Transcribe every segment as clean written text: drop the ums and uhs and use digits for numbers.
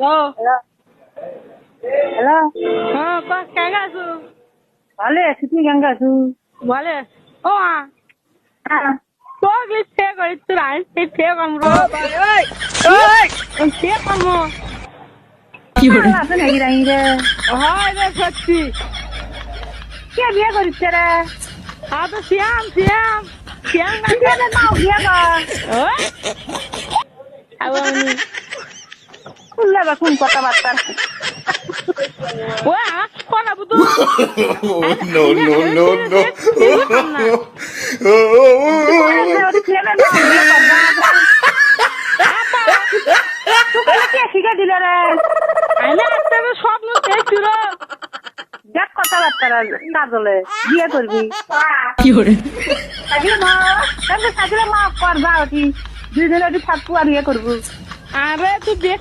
Hello hello হ্যাঁ কেঙ্গা আছো? ভালো আছি, তুই কেমন আছো? বলে ও হ্যাঁ তো লিখতে করি তুই আইন লিখতে কামড়ো লিখতে কামড়ো কি হলো আছে নাকি রাই রে? হয় রে সত্যি কে বিয়ে করিস রে? হ্যাঁ তো শ্যাম শ্যাম শ্যাম বিয়ে রে নাও বিয়ে কর। শুনলে বা কোন কথাবার্তা? ও কথা বুঝো No, no, no, no. ছেলে নাও বিয়ে কর। তোকে কে শিখে দিলে রে? আমি একটা স্বপ্ন দেখছিল দেখ কথাবার্তা কাজলে বিয়ে করবি। কি করে? সাজিলে মাফ কর যা ওটি দুইজনে ওটি থাকবো আর বিয়ে করবো। আরে তুই দেখ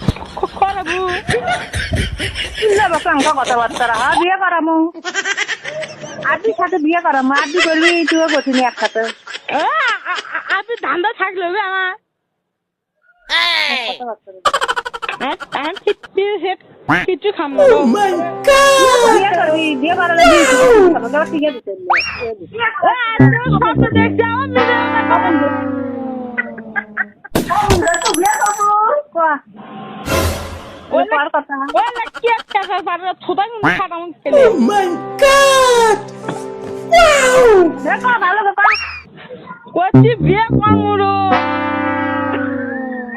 করাবো শুনলে বা কোন কথাবার্তা? হ্যাঁ বিয়ে করামু, আদি সাথে বিয়ে করামু, আদি করবি তুইও করছিনি একসাথে। আপনি ধান্দা থাকলে হবে আমার কিছু খামো বিয়ে করবি, বিয়ে করালে ঠিক আছে। স্বপ্ন দেখছি আমার কথা দেখো ভালো কথা করছি বিয়ে করবো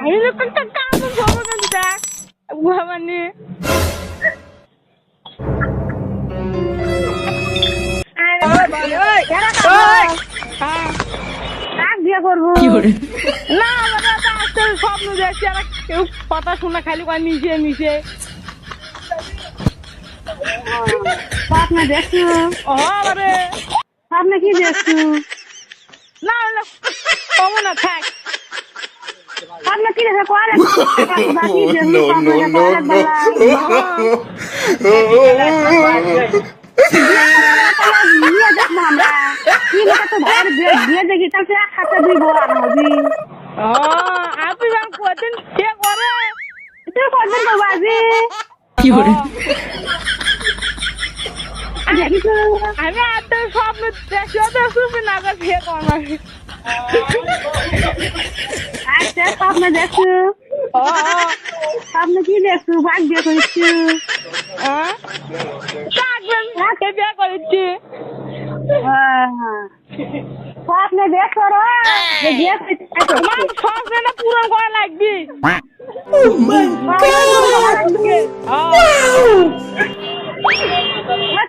আমি একটা কাম করবো দেখ মানে বিয়ে করবো না আমাদের স্বপ্ন দেখছি আর কেউ কথা শোনা খালি করে মিশে মিশে স্বপ্ন দেখছো? আরে স্বপ্নে কি দেখছো? না কমো না থাক স্বপ্নে কি দেখছো? করে No, no, no, no. বিয়ে দেখবো আমরা, কি লেখা তো ভাইয়ের বিয়ে দেখি তাহলে একসাথে দুই বউ আর হবি। আপনি যখন করছেন সে করে তুই করবেন করবো আজি কি করে? দেখিস আমি একটা স্বপ্ন দেখছি শুনবি না সে কমাবি আচ্ছা স্বপ্নে দেখছো? স্বপ্নে কি দেখছো? ভাগ বিয়ে করিস? বিয়ে করেছি স্বপ্নে দেখছো রে বিয়ে তোমার স্বপ্নটা পূরণ করা লাগবে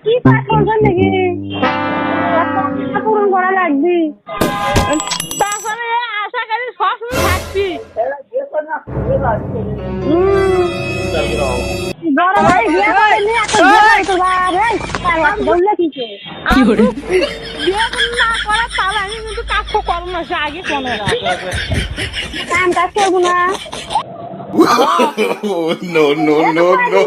কি কাজ করছেন নাকি? পূরণ করা লাগবে। তারপরে আশা করি সবসময় থাকবি বড় ভাই বিয়ে করেনি, এখন বিয়ে করতে পারে বললে কি কি করে? বিয়ে না করা তাহলে আমি কিন্তু কাজ করবো না সে আগে কোনো কাম কাজ করবো না। No, no, no, no.